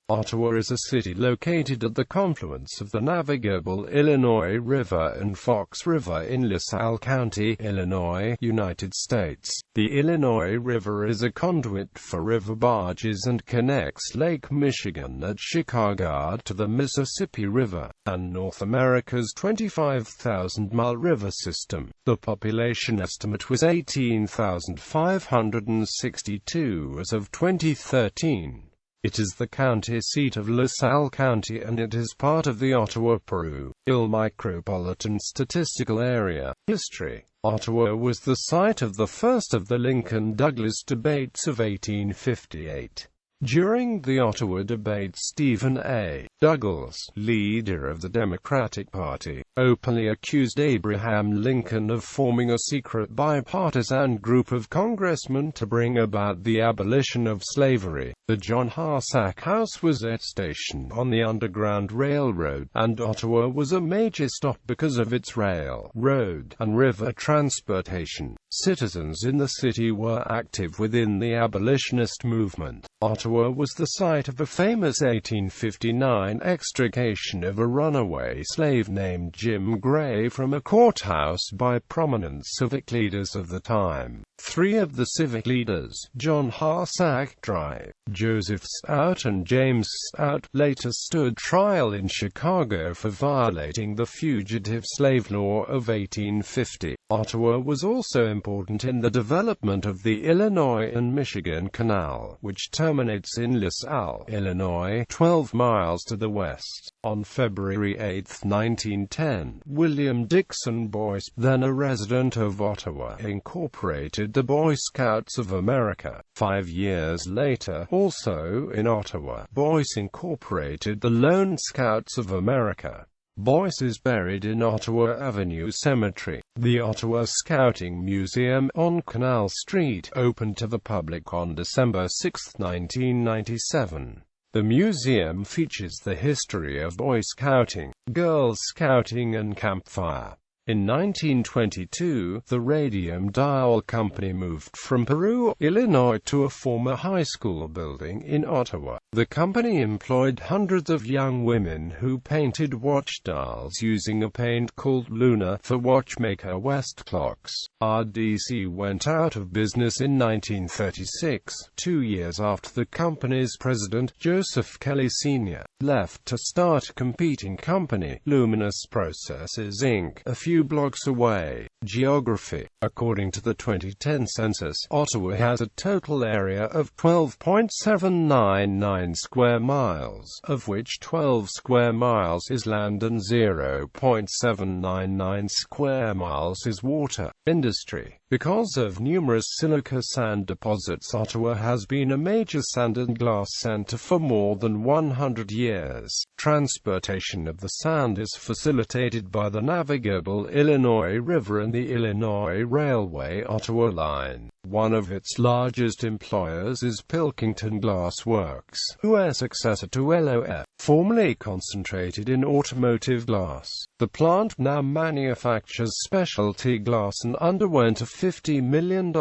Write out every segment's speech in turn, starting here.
Ottawa is a city located at the confluence of the navigable Illinois River and Fox River in LaSalle County, Illinois, United States. The Illinois River is a conduit for river barges and connects Lake Michigan at Chicago to the Mississippi River, and North America's 25,000-mile river system. The population estimate was 18,562 as of 2013. It is the county seat of LaSalle County and it is part of the Ottawa-Peru, Micropolitan Statistical Area. History. Ottawa was the site of the first of the Lincoln-Douglas debates of 1858. During the Ottawa debate, Stephen A. Douglas, leader of the Democratic Party, openly accused Abraham Lincoln of forming a secret bipartisan group of congressmen to bring about the abolition of slavery. The John Harsack House was at station on the Underground Railroad, and Ottawa was a major stop because of its rail, road, and river transportation. Citizens in the city were active within the abolitionist movement. Ottawa was the site of a famous 1859 extrication of a runaway slave named Jim Gray from a courthouse by prominent civic leaders of the time. Three of the civic leaders, John Harsack Drive, Joseph Stout and James Stout, later stood trial in Chicago for violating the Fugitive Slave Law of 1850. Ottawa was also important in the development of the Illinois and Michigan Canal, which terminates in LaSalle, Illinois, 12 miles to the west. On February 8, 1910, William Dixon Boyce, then a resident of Ottawa, incorporated the Boy Scouts of America. 5 years later, also in Ottawa, Boyce incorporated the Lone Scouts of America. Boyce is buried in Ottawa Avenue Cemetery. The Ottawa Scouting Museum on Canal Street opened to the public on December 6, 1997. The museum features the history of Boy Scouting, Girls Scouting and campfire. In 1922, the Radium Dial Company moved from Peru, Illinois to a former high school building in Ottawa. The company employed hundreds of young women who painted watch dials using a paint called Luna for watchmaker West clocks. RDC went out of business in 1936, 2 years after the company's president, Joseph Kelly Sr., left to start a competing company, Luminous Processes Inc., a few blocks away. Geography. According to the 2010 census, Ottawa has a total area of 12.799 square miles, of which 12 square miles is land and 0.799 square miles is water. Industry. Because of numerous silica sand deposits, Ottawa has been a major sand and glass center for more than 100 years. Transportation of the sand is facilitated by the navigable Illinois River and the Illinois Railway Ottawa Line. One of its largest employers is Pilkington Glass Works, whose successor to LOF, formerly concentrated in automotive glass. The plant now manufactures specialty glass and underwent a $50 million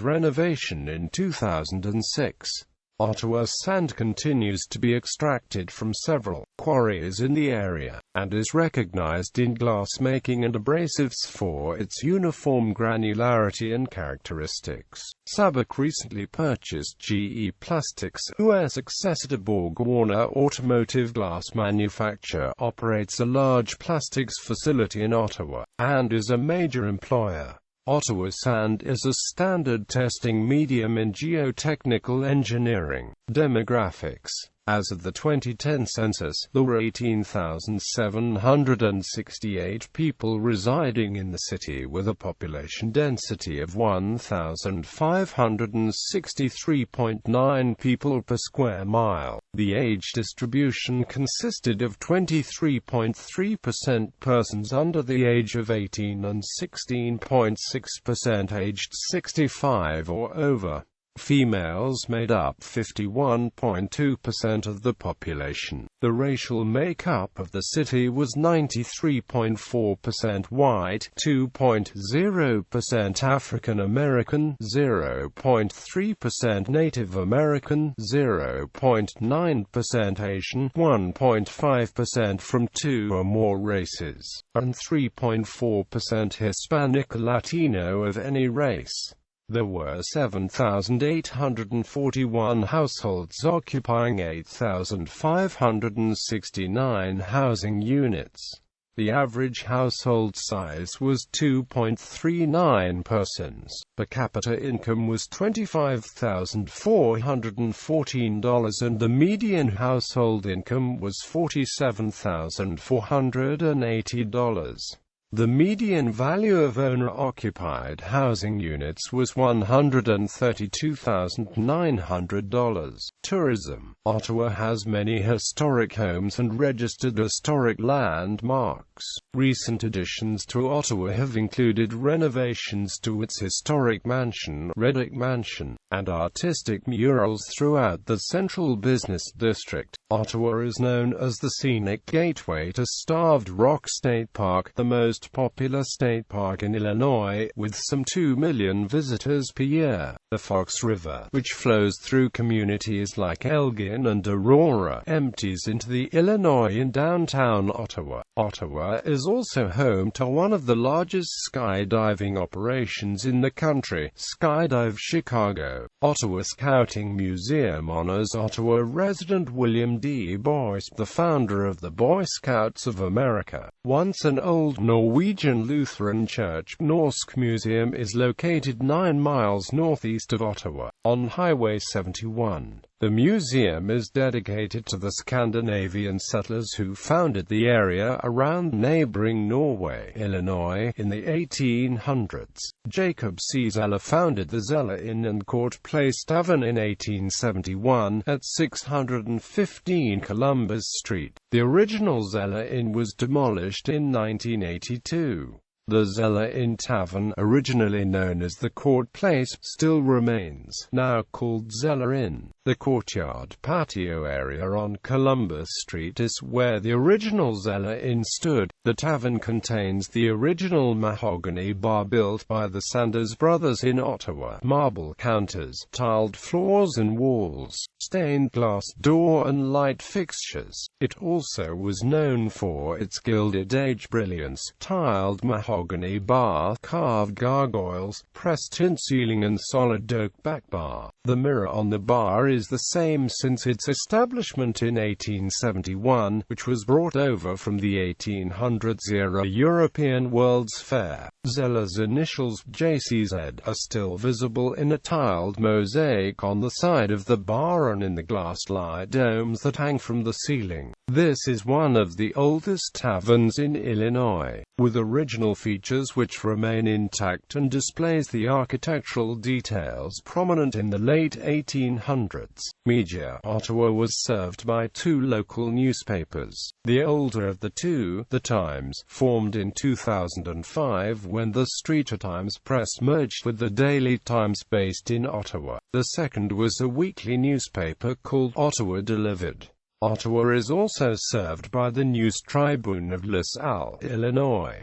renovation in 2006. Ottawa's sand continues to be extracted from several quarries in the area, and is recognized in glassmaking and abrasives for its uniform granularity and characteristics. SABIC recently purchased GE Plastics, whose successor to Borg-Warner Automotive Glass Manufacture operates a large plastics facility in Ottawa, and is a major employer. Ottawa sand is a standard testing medium in geotechnical engineering. Demographics. As of the 2010 census, there were 18,768 people residing in the city with a population density of 1,563.9 people per square mile. The age distribution consisted of 23.3% persons under the age of 18 and 16.6% aged 65 or over. Females made up 51.2% of the population. The racial makeup of the city was 93.4% white, 2.0% African American, 0.3% Native American, 0.9% Asian, 1.5% from 2 or more races, and 3.4% Hispanic or Latino of any race. There were 7,841 households occupying 8,569 housing units. The average household size was 2.39 persons. Per capita income was $25,414 and the median household income was $47,480. The median value of owner-occupied housing units was $132,900. Tourism. Ottawa has many historic homes and registered historic landmarks. Recent additions to Ottawa have included renovations to its historic mansion, Reddick Mansion, and artistic murals throughout the central business district. Ottawa is known as the scenic gateway to Starved Rock State Park, the most popular state park in Illinois, with some 2 million visitors per year. The Fox River, which flows through communities like Elgin and Aurora, empties into the Illinois in downtown Ottawa. Ottawa is also home to one of the largest skydiving operations in the country, Skydive Chicago. Ottawa Scouting Museum honors Ottawa resident William D. Boyce, the founder of the Boy Scouts of America. Once an old Norwegian Lutheran church, Norsk Museum is located 9 miles northeast of Ottawa, on Highway 71. The museum is dedicated to the Scandinavian settlers who founded the area around neighboring Norway, Illinois, in the 1800s. Jacob C. Zeller founded the Zeller Inn and Court Place Tavern in 1871, at 615 Columbus Street. The original Zeller Inn was demolished in 1982. The Zeller Inn Tavern, originally known as the Court Place, still remains, now called Zeller Inn. The courtyard patio area on Columbus Street is where the original Zeller Inn stood. The tavern contains the original mahogany bar built by the Sanders brothers in Ottawa, marble counters, tiled floors and walls, stained glass door and light fixtures. It also was known for its Gilded Age brilliance, tiled mahogany bar, carved gargoyles, pressed tin ceiling and solid oak back bar. The mirror on the bar is the same since its establishment in 1871, which was brought over from the 1800s-era European World's Fair. Zeller's initials, JCZ, are still visible in a tiled mosaic on the side of the bar and in the glass light domes that hang from the ceiling. This is one of the oldest taverns in Illinois, with original features which remain intact and displays the architectural details prominent in the late 1800s. Media. Ottawa was served by 2 local newspapers. The older of the two, The Times, formed in 2005 when the Streeter Times Press merged with the Daily Times based in Ottawa. The second was a weekly newspaper called Ottawa Delivered. Ottawa is also served by the News Tribune of LaSalle, Illinois.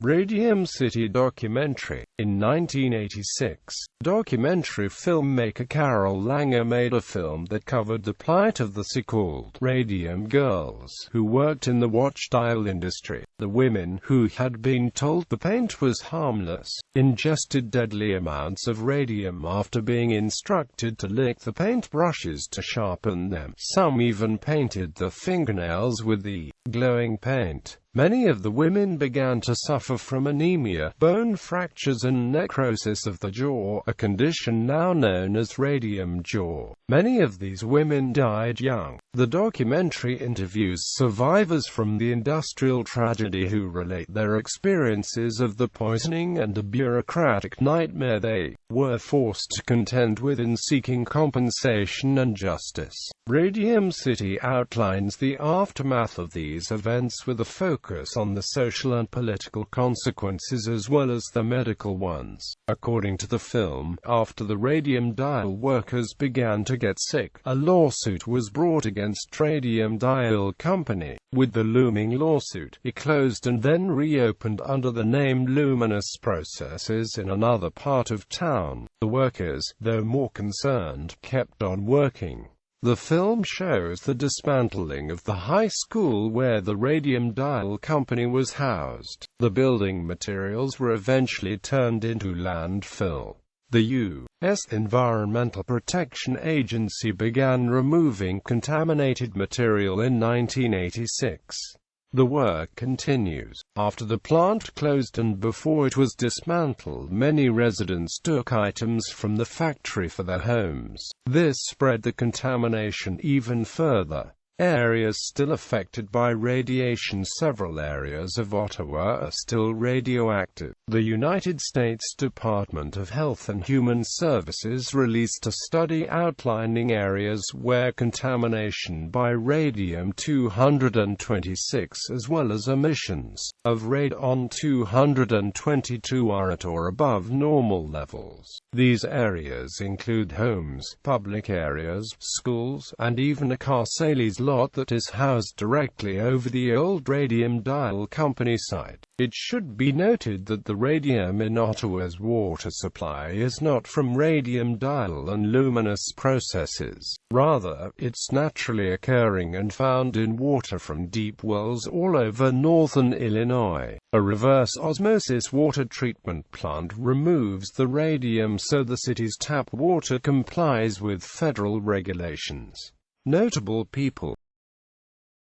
Radium City documentary. In 1986, documentary filmmaker Carol Langer made a film that covered the plight of the so-called radium girls who worked in the watch dial industry. The women, who had been told the paint was harmless, ingested deadly amounts of radium after being instructed to lick the paint brushes to sharpen them. Some even painted their fingernails with the glowing paint. Many of the women began to suffer from anemia, bone fractures and necrosis of the jaw, a condition now known as radium jaw. Many of these women died young. The documentary interviews survivors from the industrial tragedy who relate their experiences of the poisoning and the bureaucratic nightmare they were forced to contend with in seeking compensation and justice. Radium City outlines the aftermath of these events with a focus focus on the social and political consequences as well as the medical ones. According to the film, after the radium dial workers began to get sick, a lawsuit was brought against Radium Dial Company. With the looming lawsuit, it closed and then reopened under the name Luminous Processes in another part of town. The workers, though more concerned, kept on working. The film shows the dismantling of the high school where the Radium Dial Company was housed. The building materials were eventually turned into landfill. The U.S. Environmental Protection Agency began removing contaminated material in 1986. The work continues. After the plant closed and before it was dismantled, many residents took items from the factory for their homes. This spread the contamination even further. Areas still affected by radiation. Several areas of Ottawa are still radioactive. The United States Department of Health and Human Services released a study outlining areas where contamination by radium-226 as well as emissions of radon-222 are at or above normal levels. These areas include homes, public areas, schools, and even a car sales lot that is housed directly over the old Radium Dial Company site. It should be noted that the radium in Ottawa's water supply is not from radium dial and luminous processes. Rather, it's naturally occurring and found in water from deep wells all over northern Illinois. A reverse osmosis water treatment plant removes the radium so the city's tap water complies with federal regulations. Notable people